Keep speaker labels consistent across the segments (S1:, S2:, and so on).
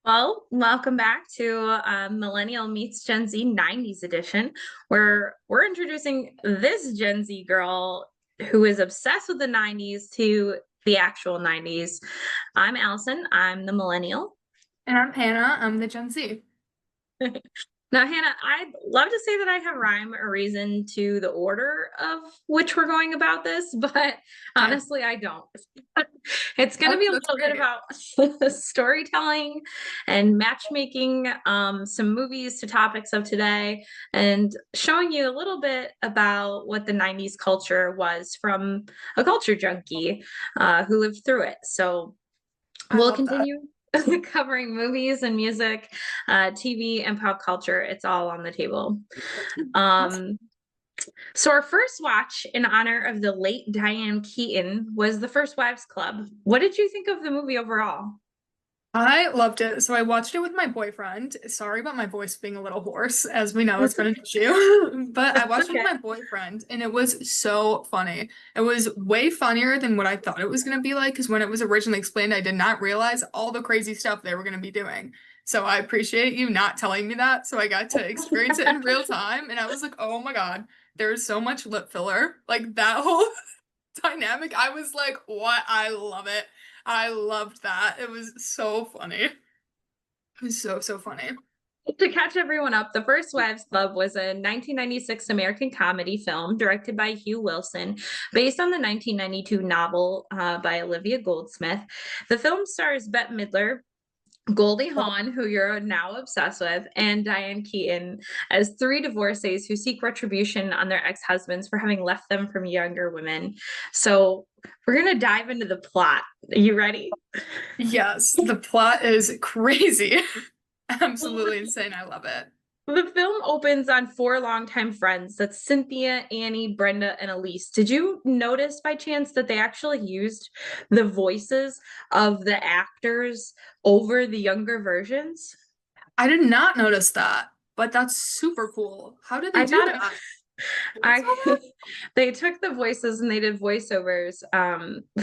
S1: Well, welcome back to Millennial Meets Gen Z 90's edition, where we're introducing this Gen Z girl who is obsessed with the 90's to the actual 90's. I'm Allison, I'm the millennial.
S2: And I'm Hannah. I'm the Gen Z.
S1: Now, Hannah, I'd love to say that I have rhyme or reason to the order of which we're going about this, but
S2: Okay.
S1: honestly, I don't. It's going to
S2: Oh,
S1: be a
S2: that's
S1: little bit
S2: great.
S1: about storytelling and matchmaking, some movies to topics of today, and showing you a little bit about what the 90's culture was from a culture junkie who lived through it. So
S2: I
S1: we'll
S2: love that.
S1: continue covering movies and music, TV, and pop culture. It's all on the table.
S2: Awesome.
S1: Um, so, our first watch in honor of the late Diane Keaton was The First Wives Club. What did you think of the movie overall?
S2: I loved it. So I watched it with my boyfriend. Sorry about my voice being a little hoarse, as we know it's
S1: That's
S2: been
S1: okay.
S2: an issue. But I
S1: That's
S2: watched it with
S1: okay.
S2: my boyfriend, and it was so funny. It was way funnier than what I thought it was going to be like, because when it was originally explained, I did not realize all the crazy stuff they were going to be doing. So I appreciate you not telling me that. So I got to experience it in real time, and I was like, oh my God, there's so much lip filler. Like that whole dynamic. I was like, what? I love it. I loved that. It was so funny. It was so funny.
S1: To catch everyone up, The First Wives Club was a 1996 American comedy film directed by Hugh Wilson, based on the 1992 novel by Olivia Goldsmith. The film stars Bette Midler, Goldie Hawn, who you're now obsessed with, and Diane Keaton as three divorcees who seek retribution on their ex-husbands for having left them from younger women. So we're gonna dive into the plot. Are you ready?
S2: Yes, the plot is crazy. Absolutely insane. I love it.
S1: The film opens on four longtime friends. That's Cynthia, Annie, Brenda, and Elise. Did you notice by chance that they actually used the voices of the actors over the younger versions?
S2: I did not notice that, but that's super cool. How did they
S1: I
S2: do
S1: thought it
S2: that?
S1: I
S2: Voiceover?
S1: they took the voices and they did voiceovers,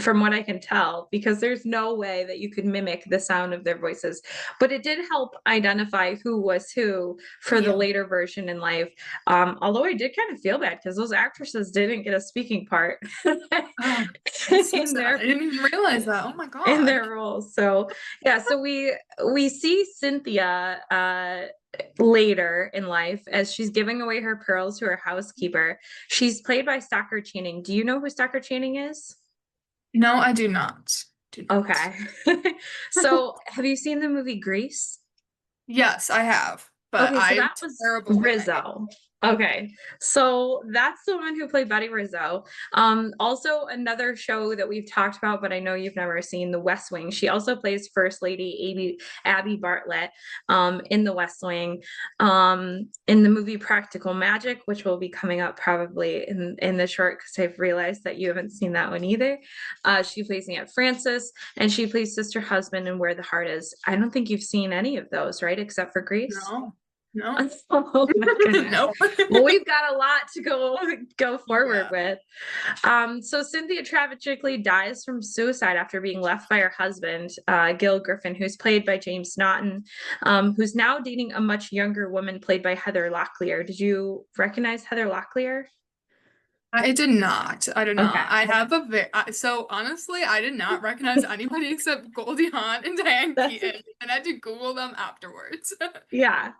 S1: from what I can tell, because there's no way that you could mimic the sound of their voices. But it did help identify who was who for the
S2: Yeah.
S1: later version in life. Although I did kind of feel bad because those actresses didn't get a speaking part
S2: Oh, that's so
S1: in
S2: sad.
S1: their
S2: I didn't even realize that. Oh my
S1: in
S2: God.
S1: their roles. So yeah, so we see Cynthia later in life as she's giving away her pearls to her housekeeper. She's played by Stockard Channing. Do you know who Stockard Channing is?
S2: No, I do not. Do not.
S1: Okay. So have you seen the movie Grease?
S2: Yes, I have, but
S1: Okay, so
S2: I'm
S1: that was
S2: terrible with names.
S1: Rizzo. Okay, so that's the one who played Betty Rizzo. Also another show that we've talked about, but I know you've never seen, The West Wing. She also plays First Lady Abby Bartlett in The West Wing. In the movie Practical Magic, which will be coming up probably in the short, because I've realized that you haven't seen that one either. She plays Aunt Frances, and she plays Sister Husband in Where the Heart Is. I don't think you've seen any of those, right? Except for Grease.
S2: No, no,
S1: Oh my goodness.
S2: no.
S1: Well, we've got a lot to go forward
S2: Yeah.
S1: with. So Cynthia tragically dies from suicide after being left by her husband, Gil Griffin, who's played by James Naughton, who's now dating a much younger woman played by Heather Locklear. Did you recognize Heather Locklear?
S2: I did not. I did not.
S1: Okay.
S2: I have a so honestly, I did not recognize anybody except Goldie Hawn and Diane
S1: That's
S2: Keaton, and I had to Google them afterwards.
S1: yeah.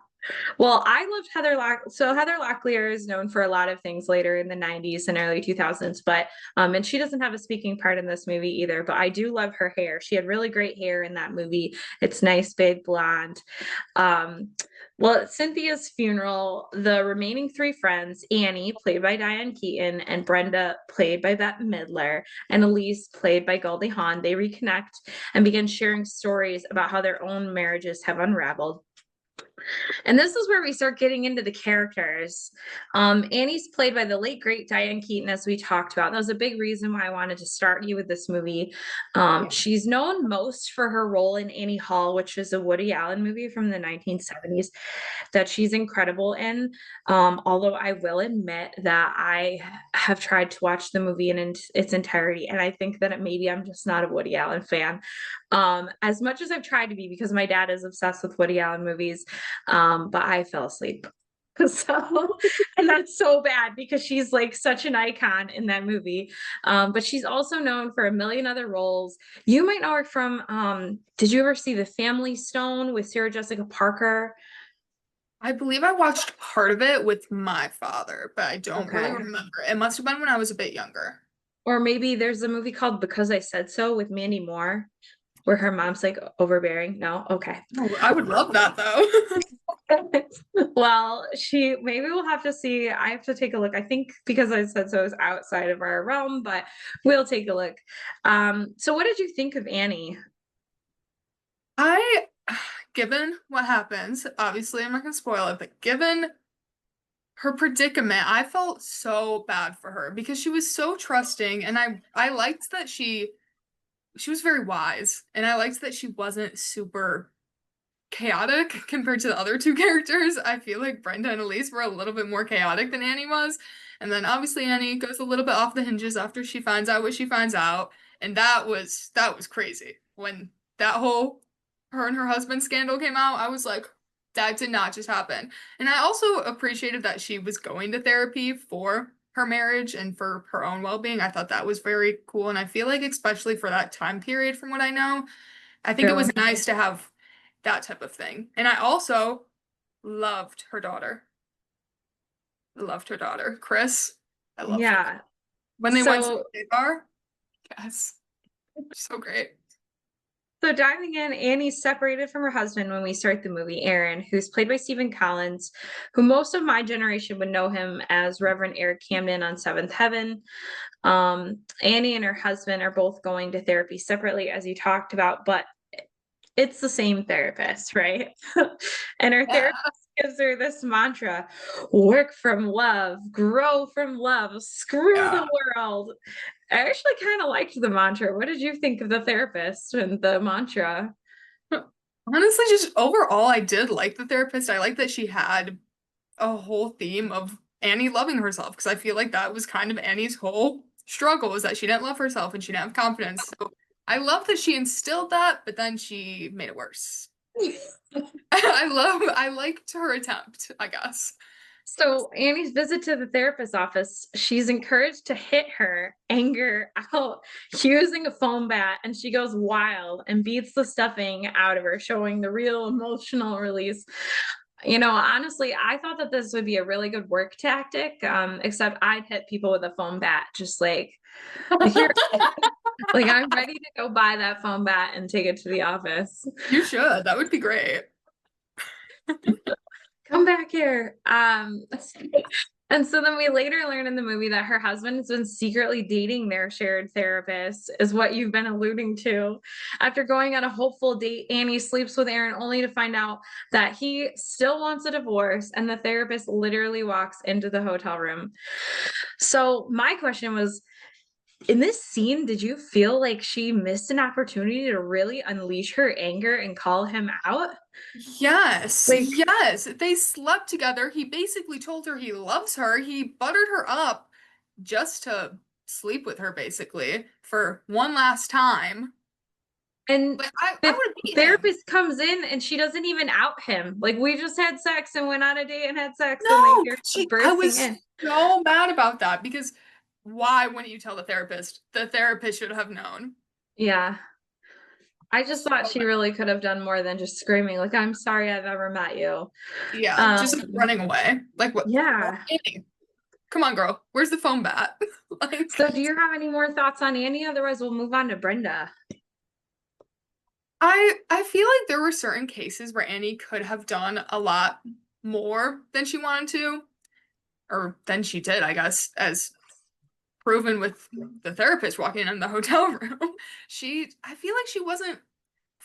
S1: Well, I loved So Heather Locklear is known for a lot of things later in the 90's and early 2000s, but and she doesn't have a speaking part in this movie either, but I do love her hair. She had really great hair in that movie. It's nice, big blonde. Um, well, at Cynthia's funeral, the remaining three friends, Annie, played by Diane Keaton, and Brenda, played by Bette Midler, and Elise, played by Goldie Hawn, they reconnect and begin sharing stories about how their own marriages have unraveled. And this is where we start getting into the characters. Annie's played by the late great Diane Keaton, as we talked about. That was a big reason why I wanted to start you with this movie. She's known most for her role in Annie Hall, which is a Woody Allen movie from the 1970s that she's incredible in. Although I will admit that I have tried to watch the movie in its entirety, and I think that maybe I'm just not a Woody Allen fan. As much as I've tried to be, because my dad is obsessed with Woody Allen movies, but I fell asleep. So, and that's so bad because she's like such an icon in that movie. But she's also known for a million other roles. You might know her from, did you ever see The Family Stone with Sarah Jessica Parker?
S2: I believe I watched part of it with my father, but I don't really
S1: Okay.
S2: remember. It must have been when I was a bit younger.
S1: Or maybe there's a movie called Because I Said So with Mandy Moore, where her mom's like overbearing. No? Okay.
S2: Oh, I would love that though.
S1: Well, maybe we'll have to see. I have to take a look. I think Because I Said So is outside of our realm, but we'll take a look. So what did you think of Annie?
S2: I, given what happens, obviously I'm not gonna spoil it, but given her predicament, I felt so bad for her because she was so trusting, and I liked that she was very wise, and I liked that she wasn't super chaotic compared to the other two characters. I feel like Brenda and Elise were a little bit more chaotic than Annie was. And then obviously Annie goes a little bit off the hinges after she finds out what she finds out. And that was crazy. When that whole her and her husband scandal came out, I was like, that did not just happen. And I also appreciated that she was going to therapy for her marriage and for her own well-being. I thought that was very cool. And I feel like especially for that time period, from what I know, I think it
S1: True.
S2: was nice to have that type of thing. And I also loved her daughter. Loved her daughter. Chris, I loved her.
S1: Yeah.
S2: When they went to
S1: So
S2: the bar, yes, so great.
S1: So diving in, Annie's separated from her husband when we start the movie, Aaron, who's played by Stephen Collins, who most of my generation would know him as Reverend Eric Camden on Seventh Heaven. Annie and her husband are both going to therapy separately, as you talked about, but it's the same therapist, right? And her
S2: Yeah.
S1: therapist gives her this mantra: work from love, grow from love, screw
S2: Yeah.
S1: the world. I actually kind of liked the mantra. What did you think of the therapist and the mantra?
S2: Honestly, just overall, I did like the therapist. I like that she had a whole theme of Annie loving herself because I feel like that was kind of Annie's whole struggle was that she didn't love herself and she didn't have confidence. So I love that she instilled that, but then she made it worse. I liked her attempt, I guess.
S1: So Annie's visit to the therapist's office, she's encouraged to hit her anger out using a foam bat, and she goes wild and beats the stuffing out of her, showing the real emotional release. Honestly, I thought that this would be a really good work tactic, except I'd hit people with a foam bat, just like here, like I'm ready to go buy that foam bat and take it to the office.
S2: You should. That would be great.
S1: Come back here. And so then we later learn in the movie that her husband has been secretly dating their shared therapist, is what you've been alluding to. After going on a hopeful date, Annie sleeps with Aaron only to find out that he still wants a divorce, and the therapist literally walks into the hotel room. So my question was, in this scene, did you feel like she missed an opportunity to really unleash her anger and call him out?
S2: Yes,
S1: Like,
S2: yes. They slept together. He basically told her he loves her. He buttered her up just to sleep with her, basically, for one last time.
S1: and
S2: Like, I
S1: the
S2: would have beat him.
S1: therapist comes in and she doesn't even out him. Like, we just had sex and went on a date and had sex, and like
S2: No,
S1: they're
S2: I
S1: bursting
S2: was
S1: in.
S2: so mad about that because why wouldn't you tell the therapist? The therapist should have known.
S1: Yeah. I just thought
S2: So
S1: she really could have done more than just screaming, like, I'm sorry I've ever met you.
S2: yeah, just like
S1: Um,
S2: running away. Like what?
S1: yeah.
S2: Annie, come on, girl. Where's the phone bat? Like,
S1: So do you have any more thoughts on Annie? Otherwise, we'll move on to Brenda.
S2: I feel like there were certain cases where Annie could have done a lot more than she wanted to, or than she did, I guess, as proven with the therapist walking in the hotel room. I feel like she wasn't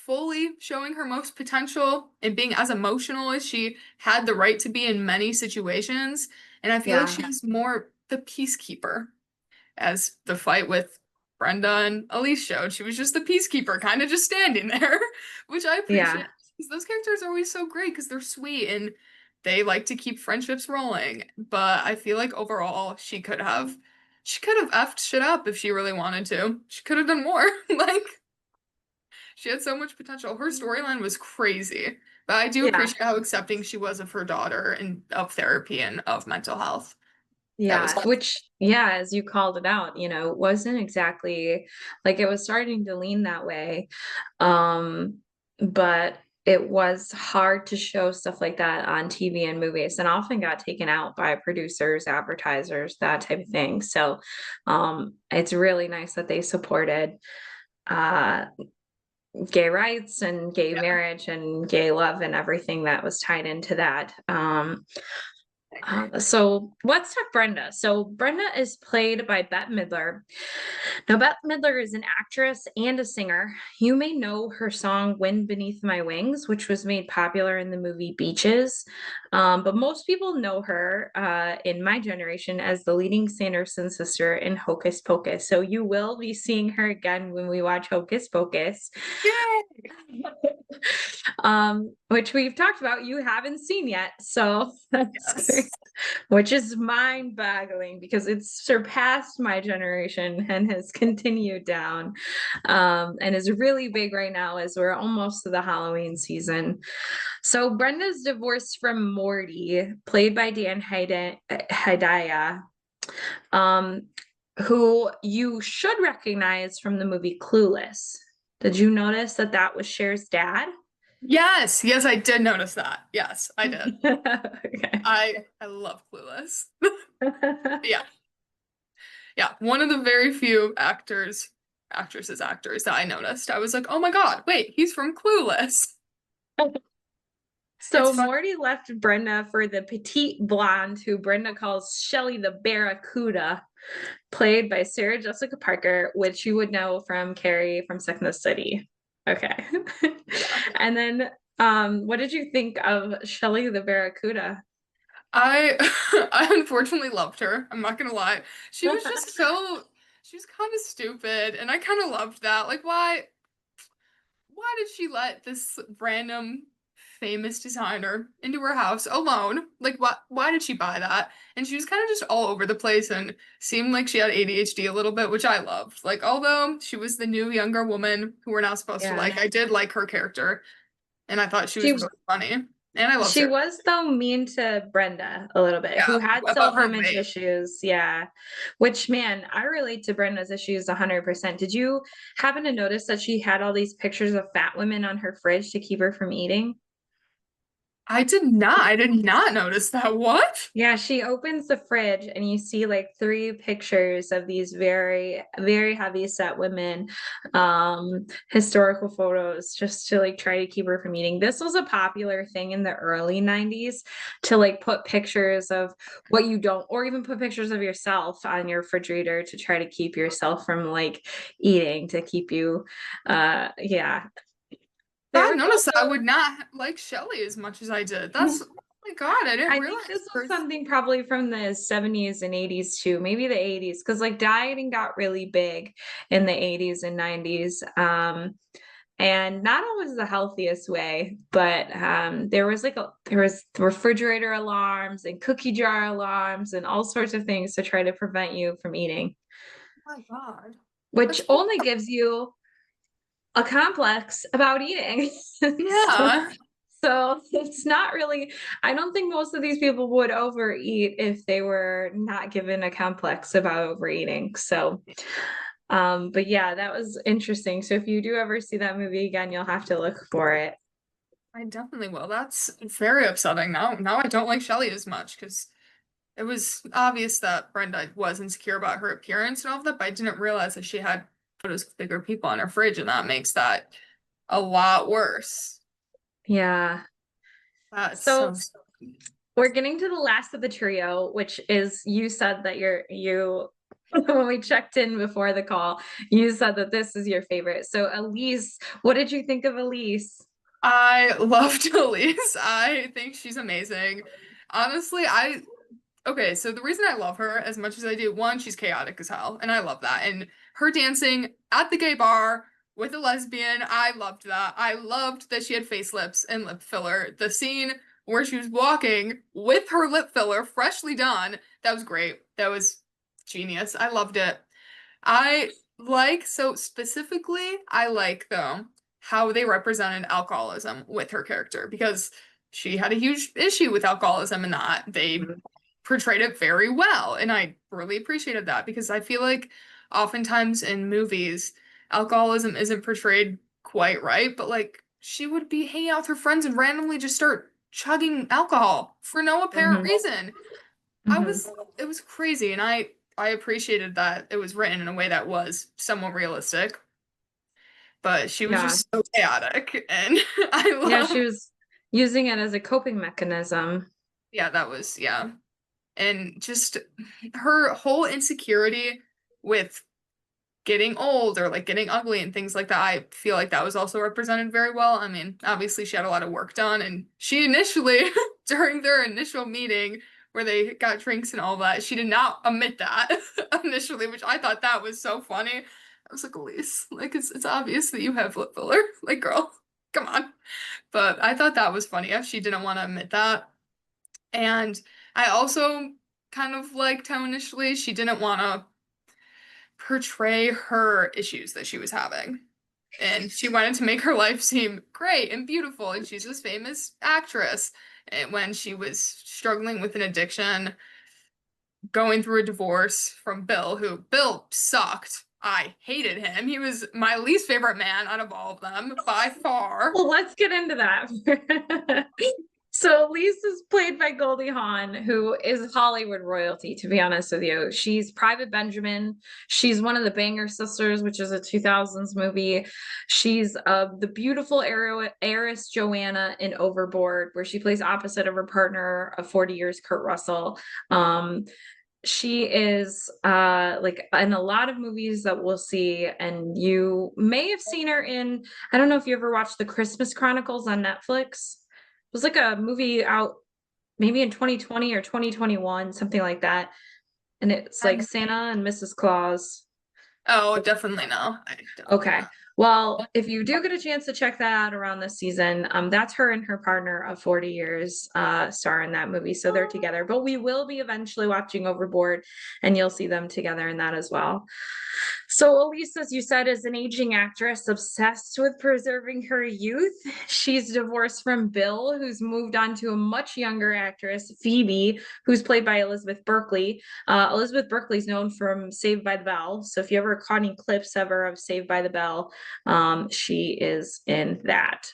S2: fully showing her most potential and being as emotional as she had the right to be in many situations. And I feel like
S1: Yeah.
S2: she was more the peacekeeper, as the fight with Brenda and Elise showed. She was just the peacekeeper, kind of just standing there, which I
S1: Yeah.
S2: appreciate because those characters are always so great because they're sweet and they like to keep friendships rolling. But I feel like overall she could have effed shit up if she really wanted to. She could have done more. Like she had so much potential. Her storyline was crazy. But I do
S1: Yeah.
S2: appreciate how accepting she was of her daughter and of therapy and of mental health. That was
S1: Yeah, which, yeah, as you called it out, wasn't exactly like it was starting to lean that way. But it was hard to show stuff like that on TV and movies and often got taken out by producers, advertisers, that type of thing. So, it's really nice that they supported uh gay rights and gay
S2: yeah,
S1: marriage and gay love and everything that was tied into that.
S2: I agree.
S1: So let's talk Brenda. So Brenda is played by Bette Midler. Now, Bette Midler is an actress and a singer. You may know her song Wind Beneath My Wings, which was made popular in the movie Beaches. But most people know her in my generation as the leading Sanderson sister in Hocus Pocus. So you will be seeing her again when we watch Hocus Pocus.
S2: Yay!
S1: Which we've talked about, you haven't seen yet. So that's great.
S2: Yes.
S1: Which is mind-boggling because it's surpassed my generation and has continued down, and is really big right now as we're almost to the Halloween season. So Brenda's divorced from Morty, played by Dan Hedaya, um, who you should recognize from the movie Clueless. Did you notice that that was Cher's dad?
S2: Yes, yes, I did notice that. Yes, I did.
S1: Okay.
S2: I love Clueless. Yeah, yeah. One of the very few actors that I noticed. I was like, oh my God, wait, he's from Clueless. It's
S1: So
S2: fun.
S1: Morty left Brenda for the petite blonde who Brenda calls Shelly the Barracuda, played by Sarah Jessica Parker, which you would know from Carrie from Sex and the City. Okay.
S2: Yeah.
S1: And then what did you think of Shelly the Barracuda?
S2: I I unfortunately loved her. I'm not gonna lie. She was kind of stupid, and I kind of loved that. Like, why did she let this random famous designer into her house alone? Like, why did she buy that? And she was kind of just all over the place and seemed like she had ADHD a little bit, which I loved. Like, although she was the new younger woman who we're not supposed to
S1: Yeah.
S2: like, I did like her character, and I thought she was
S1: She
S2: really funny. And I love
S1: she
S2: Sarah.
S1: was though mean to Brenda a little bit, who
S2: Yeah,
S1: had
S2: about her
S1: self-image
S2: weight.
S1: issues. Yeah. Which man, I relate to Brenda's issues 100%. Did you happen to notice that she had all these pictures of fat women on her fridge to keep her from eating?
S2: I did not. I did not notice that. What?
S1: Yeah, she opens the fridge and you see like three pictures of these very, very heavy set women, historical photos just to like try to keep her from eating. This was a popular thing in the early 90's to like put pictures of what you don't, or even put pictures of yourself on your refrigerator to try to keep yourself from like eating, to keep you, yeah. There
S2: I
S1: was
S2: noticed that I
S1: also
S2: would not like Shelly as much as I did. That's, oh my God, I didn't
S1: I think
S2: realize
S1: this was
S2: her.
S1: something probably from the 70's and 80's too, maybe the 80's, because like dieting got really big in the 80's and 90's. And not always the healthiest way, but there was refrigerator alarms and cookie jar alarms and all sorts of things to try to prevent you from eating,
S2: Oh my God.
S1: which
S2: That's full.
S1: only gives you a complex about eating. So,
S2: Yeah.
S1: so it's not really, I don't think most of these people would overeat if they were not given a complex about overeating. So, but yeah, that was interesting. So if you do ever see that movie again, you'll have to look for it.
S2: I definitely will. That's very upsetting. Now I don't like Shelly as much because it was obvious that Brenda was insecure about her appearance and all of that, but I didn't realize that she had photos of bigger people on her fridge, and that makes that a lot worse.
S1: Yeah.
S2: That's
S1: So
S2: so.
S1: we're getting to the last of the trio, which is you said that you when we checked in before the call, you said that this is your favorite. So Elise, what did you think of Elise?
S2: I loved Elise. I think she's amazing. Honestly, okay, so the reason I love her as much as I do, one, she's chaotic as hell, and I love that. And her dancing at the gay bar with a lesbian, I loved that. I loved that she had face lips and lip filler. The scene where she was walking with her lip filler freshly done, that was great. That was genius. I loved it. So specifically, I like though how they represented alcoholism with her character because she had a huge issue with alcoholism and that they portrayed it very well. And I really appreciated that because I feel like oftentimes in movies, alcoholism isn't portrayed quite right, but like she would be hanging out with her friends and randomly just start chugging alcohol for no apparent
S1: Mhm,
S2: reason. I
S1: mhm.
S2: was it was crazy and I appreciated that it was written in a way that was somewhat realistic, but she was
S1: Yeah.
S2: just so chaotic and I
S1: Yeah, she
S2: love
S1: was using it as a coping mechanism.
S2: yeah, that was yeah. And just her whole insecurity with getting old or like getting ugly and things like that. I feel like that was also represented very well. I mean, obviously she had a lot of work done and she initially during their initial meeting where they got drinks and all that, she did not admit that initially, which I thought that was so funny. I was like, Elise, like it's obvious that you have lip filler. Like, girl, come on. But I thought that was funny if she didn't want to admit that. And I also kind of liked how initially she didn't want to portray her issues that she was having. And she wanted to make her life seem great and beautiful, and she's this famous actress. And when she was struggling with an addiction, going through a divorce from Bill, who Bill sucked. I hated him. He was my least favorite man out of all of them by far.
S1: Well, let's get into that. So Elise is played by Goldie Hawn, who is Hollywood royalty, to be honest with you. She's Private Benjamin. She's one of the Banger Sisters, which is a 2000s movie. She's the beautiful heiress Joanna in Overboard, where she plays opposite of her partner of 40 years, Kurt Russell. She is like in a lot of movies that we'll see, and you may have seen her in, I don't know if you ever watched the Christmas Chronicles on Netflix. It was like a movie out maybe in 2020 or 2021, something like that. And it's like
S2: Um,
S1: Santa and Mrs. Claus.
S2: oh, definitely no. I definitely
S1: Okay.
S2: not.
S1: Well, if you do get a chance to check that out around this season, that's her and her partner of 40 years star in that movie. So they're together. But we will be eventually watching Overboard, and you'll see them together in that as well. So Elise, as you said, is an aging actress obsessed with preserving her youth. She's divorced from Bill, who's moved on to a much younger actress, Phoebe, who's played by Elizabeth Berkley. Elizabeth Berkley's known from Saved by the Bell. So if you ever caught any clips ever of Saved by the Bell, she is in that.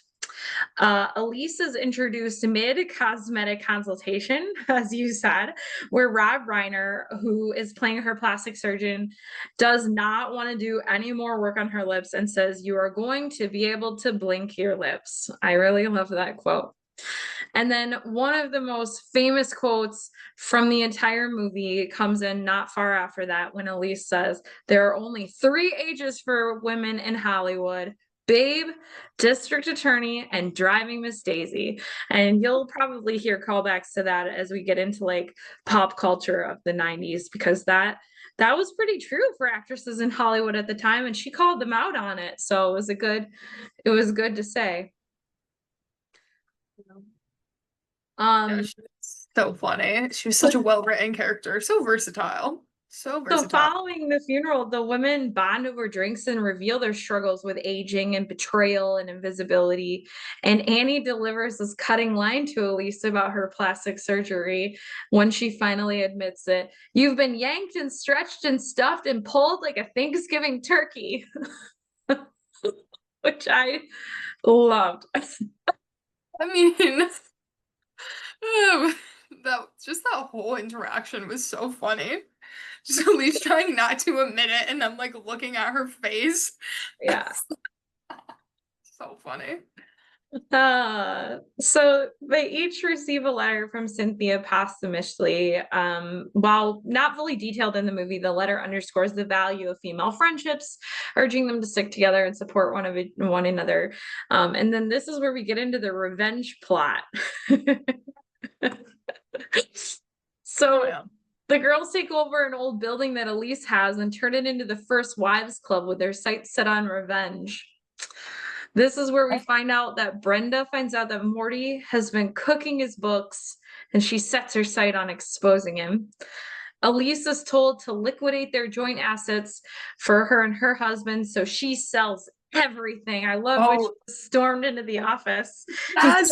S1: Elise is introduced mid cosmetic consultation, as you said, where Rob Reiner, who is playing her plastic surgeon, does not want to do any more work on her lips and says, "You are going to be able to blink your lips." I really love that quote. And then one of the most famous quotes from the entire movie comes in not far after that when Elise says, "There are only three ages for women in Hollywood: Babe, District Attorney, and Driving Miss Daisy." And you'll probably hear callbacks to that as we get into like pop culture of the 90s, because that was pretty true for actresses in Hollywood at the time, and she called them out on it. So it was good to say.
S2: No,
S1: Um,
S2: she was so funny. She was such a well-written character, so versatile. So
S1: So,
S2: versatile.
S1: following the funeral, the women bond over drinks and reveal their struggles with aging and betrayal and invisibility. And Annie delivers this cutting line to Elise about her plastic surgery when she finally admits it. "You've been yanked and stretched and stuffed and pulled like a Thanksgiving turkey," which I loved.
S2: I mean, that whole interaction was so funny. Just Elise trying not to admit it and then like looking at her face.
S1: Yeah.
S2: So funny.
S1: So they each receive a letter from Cynthia posthumously. While not fully detailed in the movie, the letter underscores the value of female friendships, urging them to stick together and support one another. And then this is where we get into the revenge plot.
S2: Oh
S1: So
S2: yeah.
S1: the girls take over an old building that Elise has and turn it into the first wives club with their sights set on revenge. This is where we find out that Brenda finds out that Morty has been cooking his books and she sets her sight on exposing him. Elise is told to liquidate their joint assets for her and her husband, so she sells everything. I love when she
S2: Oh
S1: stormed into the office,
S2: yes.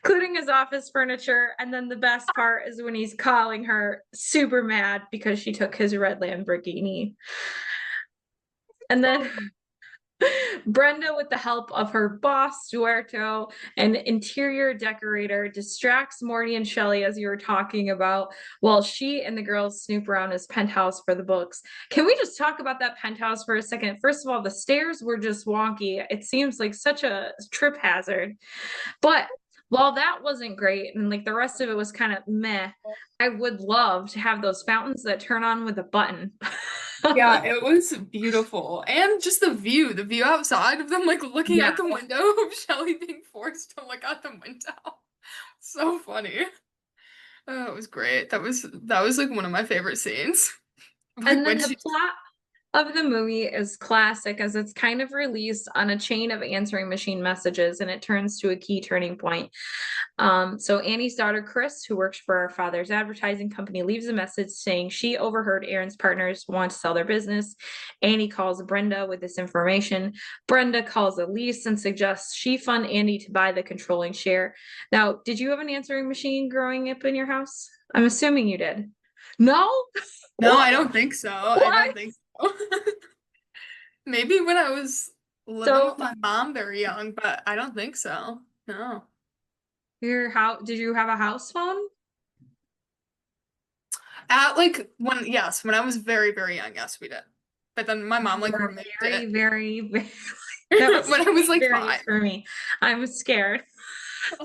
S1: including his office furniture. And then the best part is when he's calling her super mad because she took his red Lamborghini. And then Brenda, with the help of her boss, Duerto, an interior decorator, distracts Morty and Shelley, as you were talking about, while she and the girls snoop around his penthouse for the books. Can we just talk about that penthouse for a second? First of all, the stairs were just wonky. It seems like such a trip hazard. But while that wasn't great and like the rest of it was kind of meh, I would love to have those fountains that turn on with a button.
S2: Yeah, it was beautiful. And just the view outside of them like looking
S1: Yeah.
S2: out the window of Shelly being forced to look out the window. So funny. Oh, it was great. That was like one of my favorite scenes. Like
S1: And then
S2: when
S1: the
S2: she
S1: plot of the movie is classic as it's kind of released on a chain of answering machine messages and it turns to a key turning point. So Annie's daughter, Chris, who works for her father's advertising company, leaves a message saying she overheard Aaron's partners want to sell their business. Annie calls Brenda with this information. Brenda calls Elise and suggests she fund Annie to buy the controlling share. Now, did you have an answering machine growing up in your house? I'm assuming you did. No?
S2: No,
S1: What?
S2: I don't think so. I don't
S1: What?
S2: think so. Maybe when I was living
S1: So
S2: with my mom very young, but I don't think so. No.
S1: your house, did you have a house phone?
S2: At like when yes, when I was very, very young, yes, we did. But then my mom
S1: You
S2: like
S1: were
S2: removed
S1: very,
S2: it
S1: very, very, that was
S2: when I was like
S1: very
S2: five.
S1: for me. I'm scared.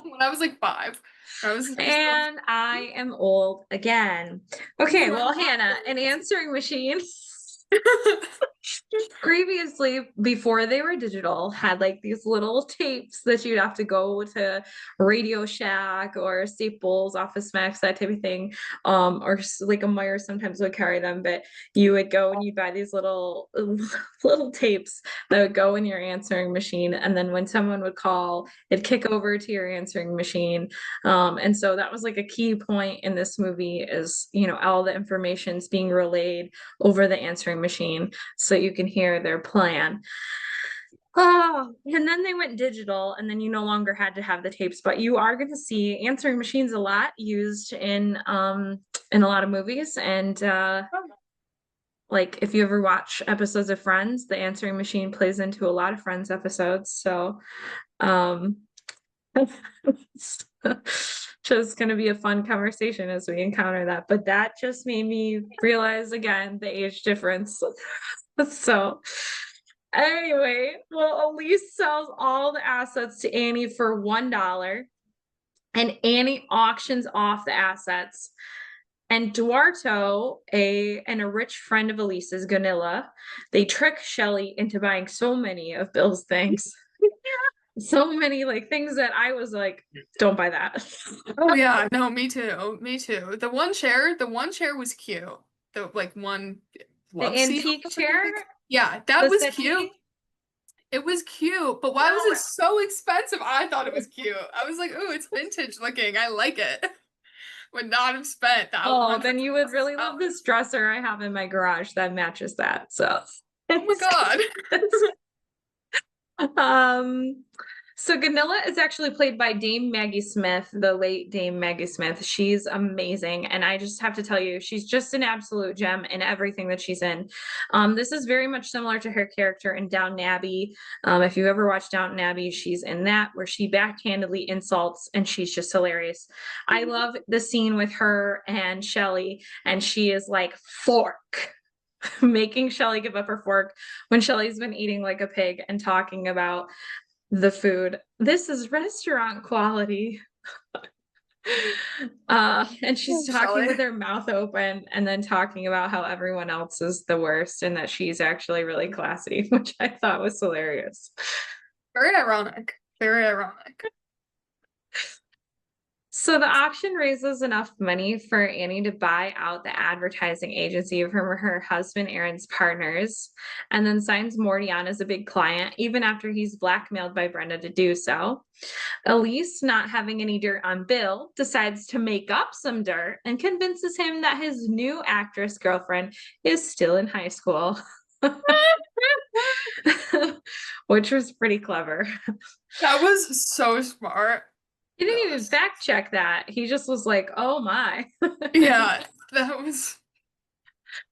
S2: When I was like five. I was just
S1: And I am old again. Okay, well, Hannah, an answering machine previously, before they were digital, had like these little tapes that you'd have to go to Radio Shack or Staples, Office Max, that type of thing. Like a Meyer sometimes would carry them, but you would go and you'd buy these little little tapes that would go in your answering machine. And then when someone would call, it'd kick over to your answering machine. And so that was like a key point in this movie is, all the information's being relayed over the answering machine so you can hear their plan. Oh, and then they went digital, and then you no longer had to have the tapes, but you are going to see answering machines a lot used in a lot of movies. And like if you ever watch episodes of Friends, the answering machine plays into a lot of Friends episodes. So um just going to be a fun conversation as we encounter that. But that just made me realize again the age difference. So anyway, well, Elise sells all the assets to Annie for $1, and Annie auctions off the assets. And Duarto, a rich friend of Elise's, Gunilla, they trick Shelley into buying so many of Bill's things. So many like things that I was like, don't buy that.
S2: Oh yeah, no, me too. Me too. The one chair was cute. The like one
S1: The
S2: love seat.
S1: antique chair,
S2: Yeah, that
S1: the
S2: was cute.
S1: settee.
S2: It was cute, but why was it so expensive? I thought it was cute. I was like, ooh, it's vintage looking. I like it. Would not have spent that
S1: Oh,
S2: one
S1: then
S2: hundred
S1: you would
S2: plus
S1: really love
S2: dollars.
S1: this dresser I have in my garage that matches that. So
S2: Oh my God.
S1: um so Ganilla is actually played by Dame Maggie Smith, the late Dame Maggie Smith. She's amazing. And I just have to tell you, she's just an absolute gem in everything that she's in. This is very much similar to her character in Downton Abbey. If you ever watched Downton Abbey, she's in that where she backhandedly insults and she's just hilarious. I love the scene with her and Shelley, and she is like, fork. Making Shelley give up her fork when Shelley's been eating like a pig and talking about the food. This is restaurant quality. And she's talking
S2: Shelley.
S1: with her mouth open and then talking about how everyone else is the worst and that she's actually really classy, which I thought was hilarious.
S2: Very ironic. Very ironic.
S1: So the auction raises enough money for Annie to buy out the advertising agency from her husband Aaron's partners, and then signs Morty on as a big client, even after he's blackmailed by Brenda to do so. Elise, not having any dirt on Bill, decides to make up some dirt and convinces him that his new actress girlfriend is still in high school. Which was pretty clever.
S2: That was so smart.
S1: He didn't
S2: That
S1: even
S2: was
S1: fact check that. He just was like, oh my.
S2: Yeah, that was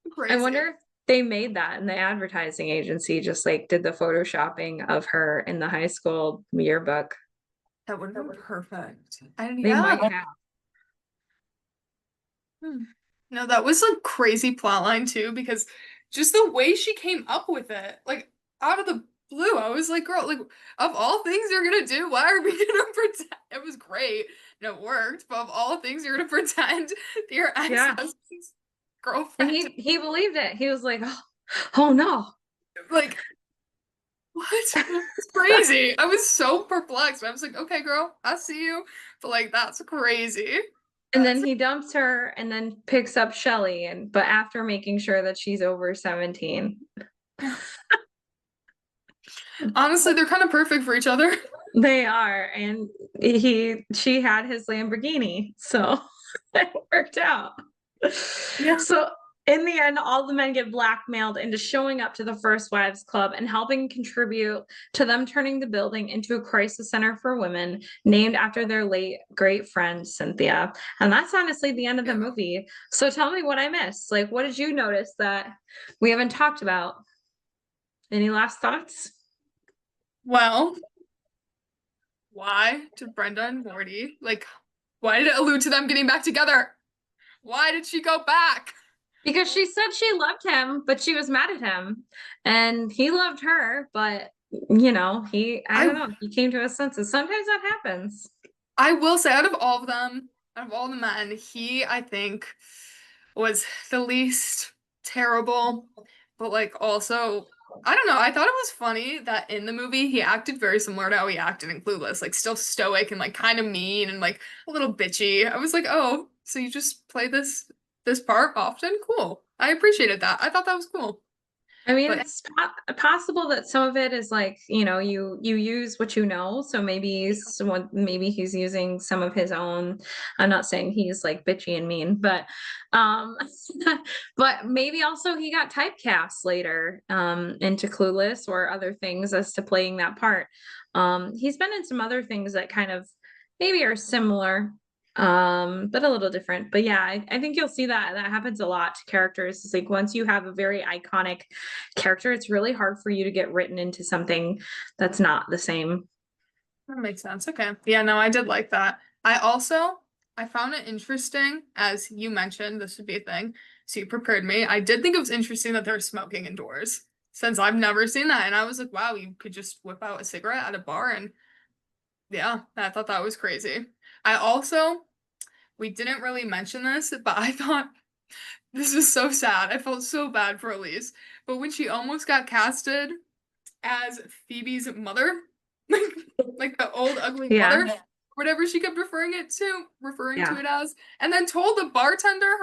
S1: I
S2: crazy.
S1: wonder if they made that in the advertising agency, just like did the photoshopping of her in the high school yearbook.
S2: That would have been perfect.
S1: They
S2: Yeah.
S1: might have.
S2: No, that was a crazy plot line too, because just the way she came up with it, like out of the blue, I was like, girl, like of all things you're gonna do, why are we gonna pretend? It was great and it worked, but of all things you're gonna pretend that your
S1: Yeah.
S2: ex-husband's
S1: And
S2: girlfriend,
S1: he believed it. He was like, oh no.
S2: like what? It's crazy. I was so perplexed. I was like, okay, girl, I see you, but like that's crazy.
S1: And then
S2: That's
S1: he dumps her and then picks up Shelly and but after making sure that she's over 17.
S2: honestly, they're kind of perfect for each other.
S1: They are. And she had his Lamborghini. So it worked out.
S2: Yeah.
S1: So in the end, all the men get blackmailed into showing up to the First Wives Club and helping contribute to them turning the building into a crisis center for women named after their late great friend, Cynthia. And that's honestly the end of the
S2: Yeah.
S1: movie. So tell me what I missed. Like, what did you notice that we haven't talked about? Any last thoughts?
S2: Well, why did Brenda and Morty, like, why did it allude to them getting back together? Why did she go back?
S1: Because she said she loved him, but she was mad at him. And he loved her, but I don't
S2: I
S1: know, he came to his senses. Sometimes that happens.
S2: I will say, out of all of them, out of all the men, he, I think, was the least terrible, but like also, I don't know, I thought it was funny that in the movie he acted very similar to how he acted in Clueless, like still stoic and like kind of mean and like a little bitchy. I was like, oh, so you just play this part often? Cool. I appreciated that. I thought that was cool.
S1: I mean,
S2: But
S1: it's possible that some of it is like, you use what you know. So maybe he's using some of his own. I'm not saying he's like bitchy and mean, but um but maybe also he got typecast later into Clueless or other things as to playing that part. He's been in some other things that kind of maybe are similar but a little different. But yeah, I think you'll see that happens a lot to characters. It's like once you have a very iconic character, it's really hard for you to get written into something that's not the same.
S2: that makes sense. Okay. Yeah, no, I did like that. I found it interesting, as you mentioned, this would be a thing. So you prepared me. I did think it was interesting that they were smoking indoors, since I've never seen that. And I was like, wow, you could just whip out a cigarette at a bar. And yeah, I thought that was crazy. I also, we didn't really mention this, but I thought this was so sad. I felt so bad for Elise. But when she almost got casted as Phoebe's mother, like like the old ugly
S1: Yeah.
S2: mother, whatever she kept referring to
S1: Yeah.
S2: it as, and then told her bartender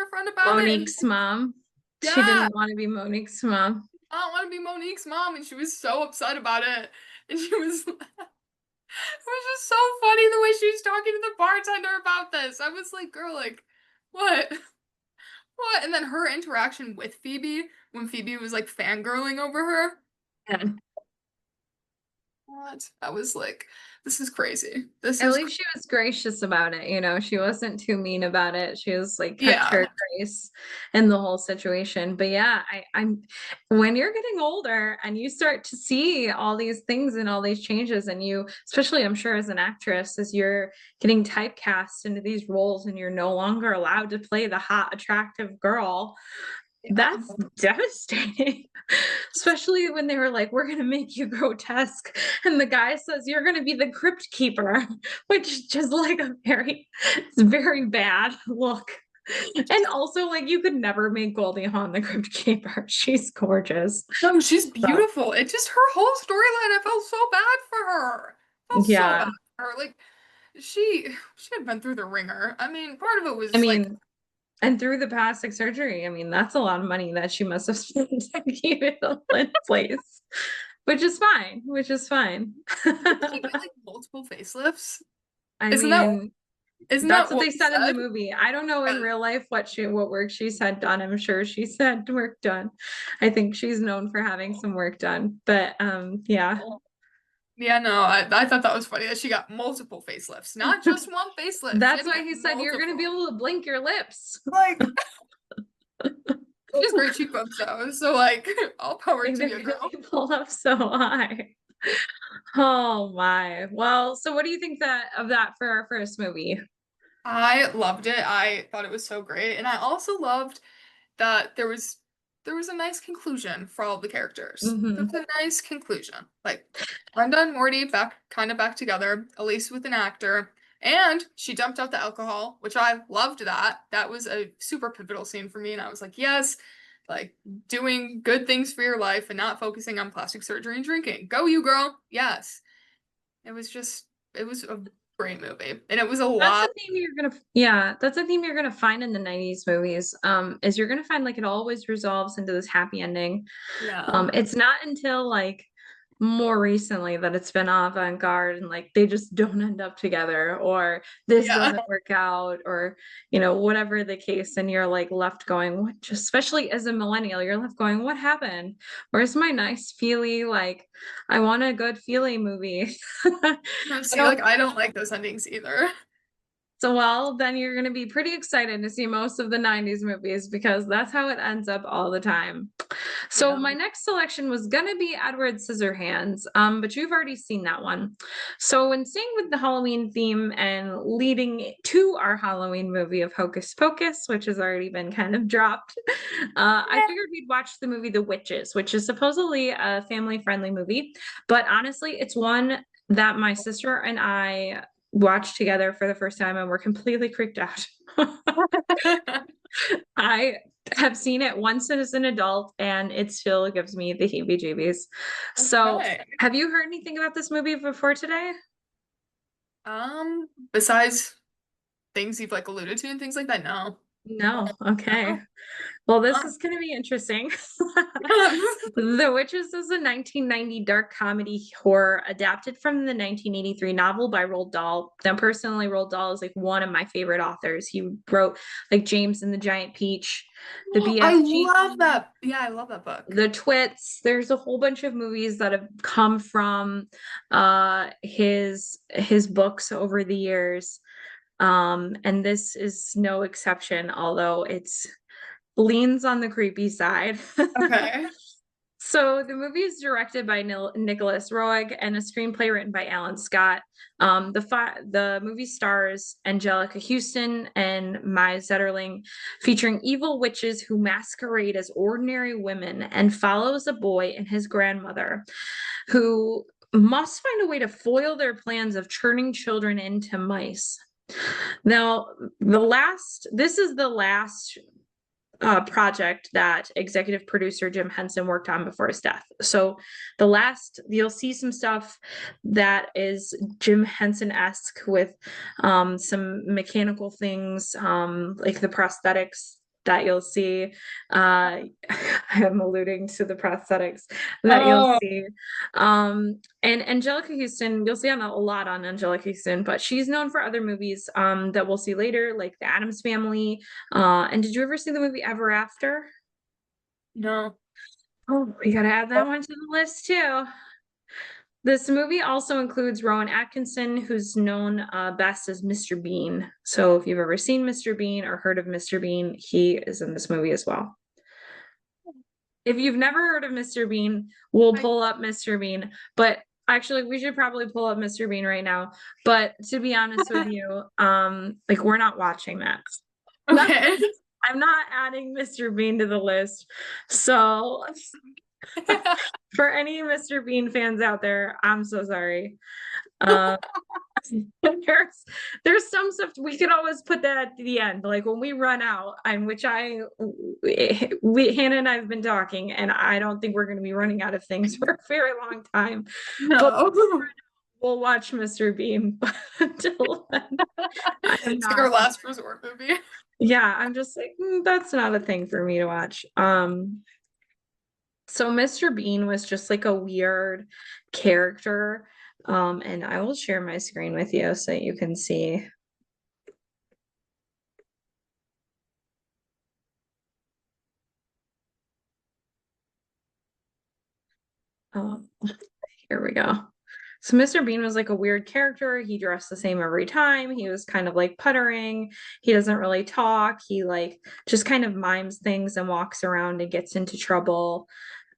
S2: friend about it, and
S1: Monique's mom. She
S2: yeah,
S1: didn't want to be Monique's mom.
S2: I don't want to be Monique's mom, and she was so upset about it, and she was, it was just so funny the way she was talking to the bartender about this. I was like, girl, like, what? What? And then her interaction with Phoebe when Phoebe was like fangirling over her.
S1: Yeah.
S2: What? I was like, this is crazy. This
S1: At
S2: is
S1: least she was gracious about it, she wasn't too mean about it. She was like kept
S2: yeah.
S1: her grace in the whole situation. But yeah, I'm when you're getting older and you start to see all these things and all these changes, and you, especially I'm sure as an actress, as you're getting typecast into these roles and you're no longer allowed to play the hot, attractive girl, That's devastating. Especially when they were like, we're gonna make you grotesque. And the guy says you're gonna be the crypt keeper, which is just like it's very bad look. And also, like, you could never make Goldie Hawn the crypt keeper. She's gorgeous.
S2: No, she's
S1: So,
S2: beautiful. It just her whole storyline, I felt so bad for her. I felt so bad
S1: yeah.
S2: for her. Like she had been through the ringer. I mean, part of it
S1: I
S2: was like,
S1: mean, and through the plastic surgery, I mean, that's a lot of money that she must have spent to keep it all in place, which is fine, which is fine.
S2: didn't she get like multiple facelifts?
S1: I
S2: Isn't that
S1: mean,
S2: isn't
S1: that's
S2: that
S1: what
S2: what
S1: they
S2: we
S1: said in the
S2: said?
S1: movie. I don't know in real life what work she's had done. I'm sure she's had work done. I think she's known for having some work done. But yeah.
S2: Yeah, no, I thought that was funny that she got multiple facelifts, not just one facelift. She had
S1: That's
S2: to
S1: why
S2: get
S1: he said you're gonna be
S2: multiple.
S1: able to blink your lips.
S2: Like, she has great cheekbones though, so like, all power
S1: Like
S2: to
S1: they're
S2: you,
S1: really
S2: girl.
S1: pulled up so high. Oh my. Well, so what do you think of that for our first movie?
S2: I loved it. I thought it was so great, and I also loved that there was a nice conclusion for all of the characters. There
S1: Hmm.
S2: was a nice conclusion. Like Brenda and Morty back together, at least with an actor. And she dumped out the alcohol, which I loved that. That was a super pivotal scene for me. And I was like, yes, like doing good things for your life and not focusing on plastic surgery and drinking. Go you girl. Yes. It was a great movie. And it was a
S1: That's the
S2: lot.
S1: theme you're gonna, yeah, that's the theme you're gonna find in the 90s movies. Is you're gonna find like it always resolves into this happy ending.
S2: Yeah.
S1: It's not until like more recently that it's been avant-garde and like they just don't end up together or this
S2: Yeah.
S1: doesn't work out or whatever the case, and you're like left going, what, just especially as a millennial, you're left going, what happened? Where's my nice feely, like I want a good feely movie.
S2: No, see,
S1: So
S2: like I don't like those endings either.
S1: So, well, then you're going to be pretty excited to see most of the 90s movies because that's how it ends up all the time. So,
S2: Yeah.
S1: my next selection was going to be Edward Scissorhands, but you've already seen that one. So, in staying with the Halloween theme and leading to our Halloween movie of Hocus Pocus, which has already been kind of dropped, I figured we'd watch the movie The Witches, which is supposedly a family friendly movie. But honestly, it's one that my sister and I watched together for the first time and we're completely creeped out. I have seen it once as an adult and it still gives me the heebie-jeebies. So,
S2: Okay.
S1: have you heard anything about this movie before today?
S2: Besides things you've like alluded to and things like that, no.
S1: No. Okay.
S2: No.
S1: Well, this
S2: Uh,
S1: is going to be interesting. The Witches is a 1990 dark comedy horror adapted from the 1983 novel by Roald Dahl. Now, personally, Roald Dahl is like one of my favorite authors. He wrote like James and the Giant Peach, the
S2: I
S1: BFG,
S2: love that. Yeah, I love that book.
S1: the Twits. There's a whole bunch of movies that have come from his books over the years. And this is no exception, although it's leans on the creepy side.
S2: Okay.
S1: So the movie is directed by Nicholas Roeg and a screenplay written by Alan Scott. The movie stars Angelica Houston and Maya Zetterling, featuring evil witches who masquerade as ordinary women and follows a boy and his grandmother, who must find a way to foil their plans of turning children into mice. Now, this is the last project that executive producer Jim Henson worked on before his death. So you'll see some stuff that is Jim Henson-esque with some mechanical things, like the prosthetics that you'll see. I'm alluding to the prosthetics that you'll
S2: Oh,
S1: see. And Angelica Houston, you'll see on a lot on Angelica Houston, but she's known for other movies that we'll see later, like The Addams Family. And did you ever see the movie Ever After?
S2: no.
S1: Oh, we gotta add that one to the list too. This movie also includes Rowan Atkinson, who's known best as Mr. Bean. So if you've ever seen Mr. Bean or heard of Mr. Bean, he is in this movie as well. If you've never heard of Mr. Bean, we'll
S2: I,
S1: pull up Mr. Bean. But actually, we should probably pull up Mr. Bean right now. But to be honest with you, like we're not watching that.
S2: okay.
S1: I'm not adding Mr. Bean to the list. So for any Mr. Bean fans out there, I'm so sorry. Uh, there's some stuff we could always put that at the end, like when we run out, and which we Hannah and I've been talking, and I don't think we're going to be running out of things for a very long time. But
S2: No.
S1: we'll watch Mr. Bean. But until then, I am
S2: It's like our
S1: not.
S2: last resort movie.
S1: Yeah, I'm just like, that's not a thing for me to watch. So Mr. Bean was just like a weird character. And I will share my screen with you so that you can see. Oh, here we go. So Mr. Bean was like a weird character. He dressed the same every time. He was kind of like puttering. He doesn't really talk. He like just kind of mimes things and walks around and gets into trouble.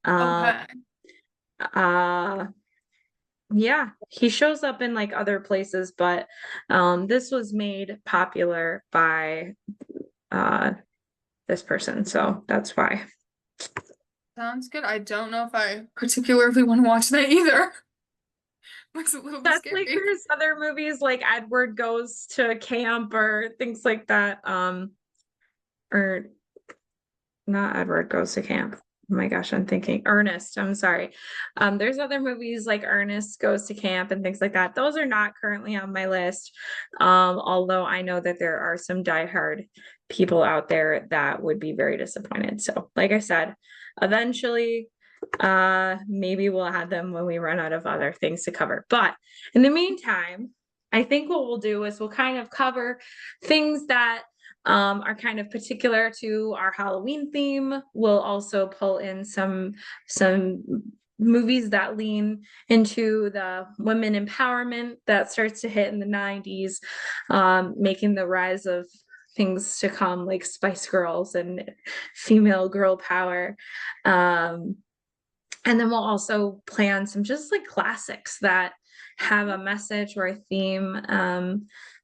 S1: Um,
S2: Okay.
S1: uh, yeah, he shows up in like other places, but this was made popular by this person, so that's why.
S2: Sounds good. I don't know if I particularly want to watch that either. Looks a little bit
S1: That's like
S2: scary.
S1: there's other movies like Edward Goes to Camp or things like that. Or not Edward Goes to Camp. Oh my gosh, I'm thinking Ernest. I'm sorry. There's other movies like Ernest Goes to Camp and things like that. Those are not currently on my list. Although I know that there are some diehard people out there that would be very disappointed. So, like I said, eventually, maybe we'll add them when we run out of other things to cover. But in the meantime, I think what we'll do is we'll kind of cover things that are kind of particular to our Halloween theme. We'll also pull in some movies that lean into the women empowerment that starts to hit in the 90s, making the rise of things to come like Spice Girls and female girl power. And then we'll also play on some just like classics that have a message or a theme.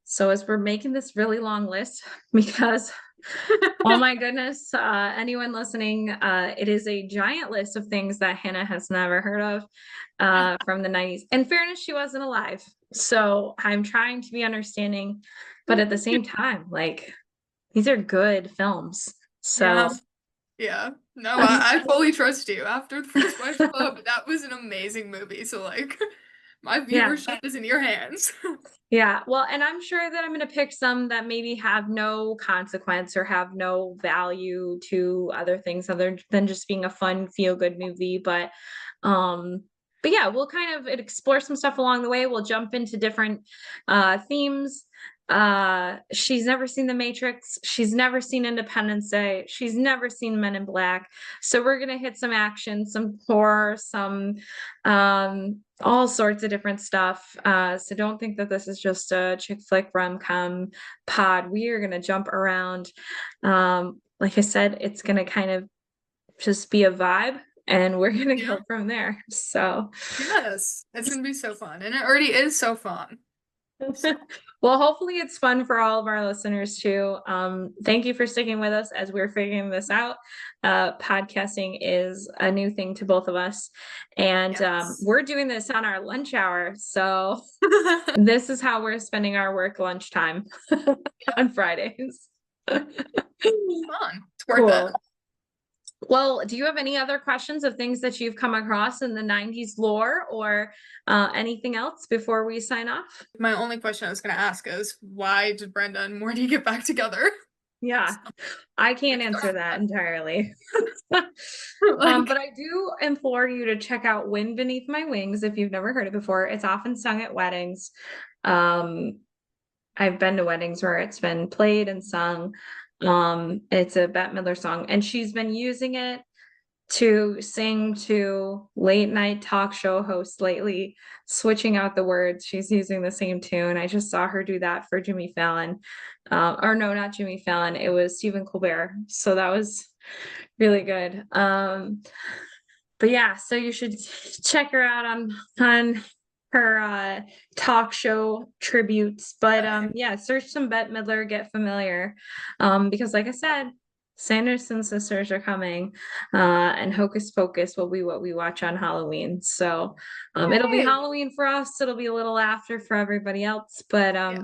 S1: So as we're making this really long list, because oh my goodness, anyone listening, it is a giant list of things that Hannah has never heard of from the 90s. In fairness, she wasn't alive. So I'm trying to be understanding, but at the same time, like these are good films. So
S2: Yeah. Yeah. No, I fully trust you. After the first Wife Club, that was an amazing movie. So like my
S1: yeah.
S2: viewership is in your hands.
S1: Yeah, well, and I'm sure that I'm going to pick some that maybe have no consequence or have no value to other things other than just being a fun feel good movie. Um, but yeah, we'll kind of explore some stuff along the way. We'll jump into different themes. She's never seen The Matrix. She's never seen Independence Day. She's never seen Men in Black. So we're gonna hit some action, some horror, some all sorts of different stuff. So don't think that this is just a chick flick rom-com pod. We are gonna jump around. Like I said, it's gonna kind of just be a vibe and we're gonna
S2: Yeah.
S1: go from there. So
S2: Yes. It's gonna be so fun. And it already is so fun. So
S1: well, hopefully it's fun for all of our listeners too. Thank you for sticking with us as we're figuring this out. Podcasting is a new thing to both of us, and
S2: yes.
S1: we're doing this on our lunch hour. So this is how we're spending our work lunchtime on Fridays.
S2: Fun. It's worth
S1: Cool.
S2: it.
S1: Well, do you have any other questions of things that you've come across in the 90s lore or anything else before we sign off?
S2: My only question I was gonna ask is why did Brenda and Morty get back together?
S1: Yeah, I can't answer that entirely.
S2: Like,
S1: But I do implore you to check out Wind Beneath My Wings if you've never heard it before. It's often sung at weddings. Um, I've been to weddings where it's been played and sung. It's a Bette Midler song, and she's been using it to sing to late night talk show hosts lately, switching out the words. She's using the same tune. I just saw her do that for Jimmy Fallon. Or no, not Jimmy Fallon. It was Stephen Colbert. So that was really good. But yeah, so you should check her out on her talk show tributes. But
S2: okay.
S1: yeah, search some Bette Midler, get familiar. Because like I said, Sanderson sisters are coming, and Hocus Pocus will be what we watch on Halloween. So it'll be
S2: Yay!
S1: Halloween for us. It'll be a little after for everybody else, but
S2: Yeah,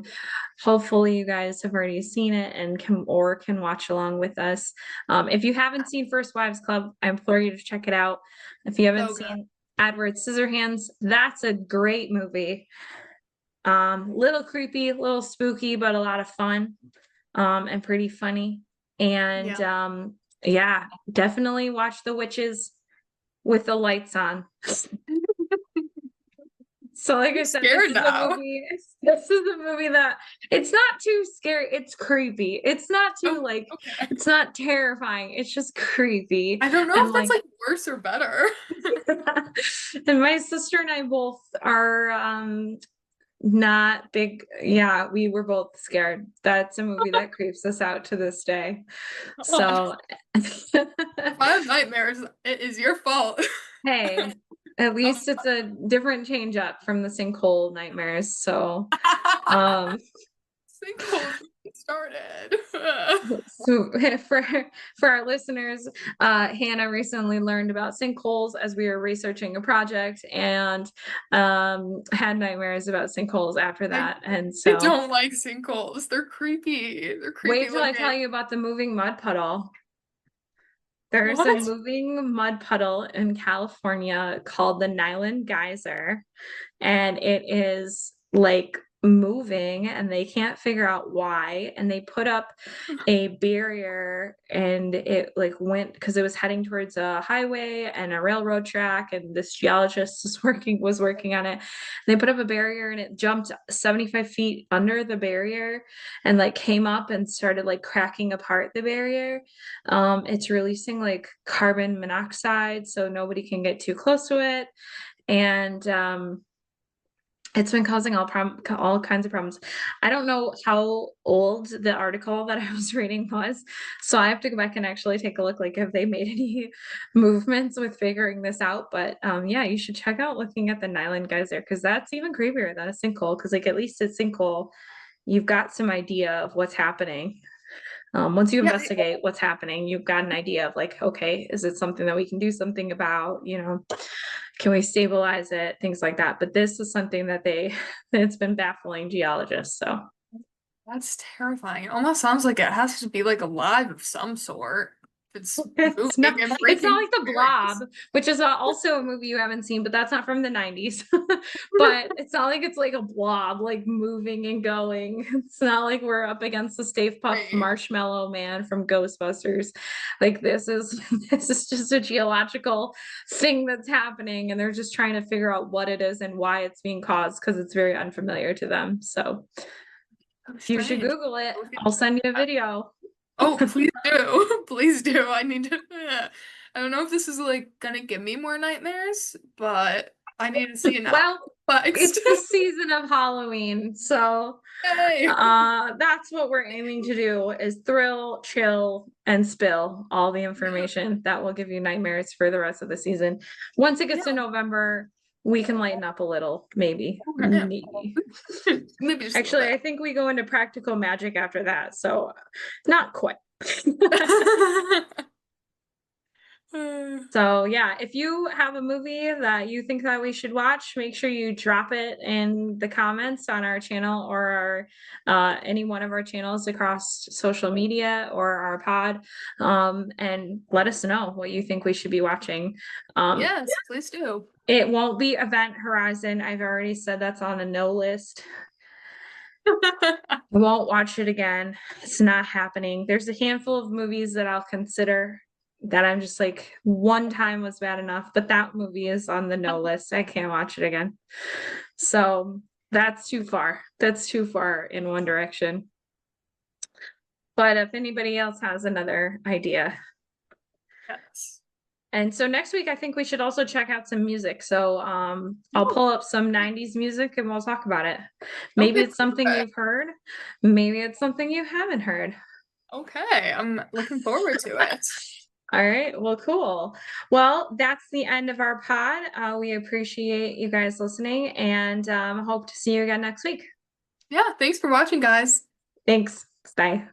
S1: hopefully you guys have already seen it and can watch along with us. If you haven't seen First Wives Club, I implore you to check it out. If you haven't
S2: so good.
S1: seen Edward Scissorhands, that's a great movie. Little creepy, little spooky, but a lot of fun, and pretty funny. And
S2: Yeah.
S1: yeah, definitely watch The Witches with the lights on. So like I
S2: I'm
S1: said, this
S2: scared
S1: is a
S2: now.
S1: movie. This is a movie that it's not too scary. It's creepy. It's not too
S2: Oh,
S1: like
S2: okay.
S1: it's not terrifying. It's just creepy.
S2: I don't know
S1: And
S2: if that's
S1: like
S2: like worse or better.
S1: and my sister and I both are not big. Yeah, we were both scared. That's a movie that creeps us out to this day.
S2: God.
S1: So
S2: If I have nightmares, it is your fault.
S1: hey, at
S2: Oh,
S1: least it's a different change up from the sinkhole nightmares. So
S2: sinkholes started.
S1: so for our listeners, Hannah recently learned about sinkholes as we were researching a project and had nightmares about sinkholes after
S2: I,
S1: that. And
S2: I
S1: so
S2: don't like sinkholes. They're creepy. They're creepy
S1: wait till I tell
S2: looking.
S1: you about the moving mud puddle. There's a
S2: What?
S1: moving mud puddle in California called the Nyland Geyser, and it is like moving and they can't figure out why, and they put up a barrier and it like went because it was heading towards a highway and a railroad track, and this geologist was working on it. They put up a barrier and it jumped 75 feet under the barrier and like came up and started like cracking apart the barrier. It's releasing like carbon monoxide so nobody can get too close to it, and it's been causing all kinds of problems. I don't know how old the article that I was reading was, so I have to go back and actually take a look, like have they made any movements with figuring this out. But yeah, you should check out looking at the Nyland geyser because that's even creepier than a sinkhole. Because like at least a sinkhole, you've got some idea of what's happening. Once you
S2: Yeah,
S1: investigate what's happening, you've got an idea of like, okay, is it something that we can do something about? Can we stabilize it? Things like that. But this is something that it's been baffling geologists. So
S2: that's terrifying. It almost sounds like it has to be like alive of some sort. It's
S1: it's not
S2: moving and
S1: it's not
S2: breaking
S1: like the
S2: barriers.
S1: Blob, which is also a movie you haven't seen, but that's not from the 90's. But it's not like it's like a blob like moving and going. It's not like we're up against the Stay Puft
S2: Right.
S1: Marshmallow Man from Ghostbusters. Like this is this is just a geological thing that's happening, and they're just trying to figure out what it is and why it's being caused because it's very unfamiliar to them. So
S2: So
S1: you should
S2: strange.
S1: Google it. I'll send you a video.
S2: Oh, please do. Please do. I need to. I don't know if this is like gonna give me more nightmares, but I need to see it now.
S1: Well,
S2: Next.
S1: it's the season of Halloween, so
S2: Yay.
S1: that's what we're aiming to do is thrill, chill, and spill all the information that will give you nightmares for the rest of the season. Once it gets to
S2: Yeah.
S1: November, we can lighten up a little, maybe.
S2: Okay.
S1: Maybe.
S2: Maybe just a
S1: Actually,
S2: little
S1: I think we go into practical magic after that, so not quite.
S2: bit.
S1: So yeah, if you have a movie that you think that we should watch, make sure you drop it in the comments on our channel or any one of our channels across social media or our pod, and let us know what you think we should be watching. Um,
S2: Yes, please do.
S1: it won't be Event Horizon. I've already said that's on a no list. I won't watch it again. It's not happening. There's a handful of movies that I'll consider that I'm just like one time was bad enough, but that movie is on the no list. I can't watch it again. So that's too far. That's too far in one direction. But if anybody else has another idea.
S2: Yes.
S1: And so next week I think we should also check out some music. So I'll pull up some 90's music and we'll talk about it. Maybe
S2: Okay,
S1: it's something
S2: perfect.
S1: you've heard, maybe it's something you haven't heard.
S2: Okay, I'm looking forward to it.
S1: All right, well, cool. Well, that's the end of our pod. We appreciate you guys listening and hope to see you again next week.
S2: Yeah, thanks for watching, guys.
S1: Thanks. Bye.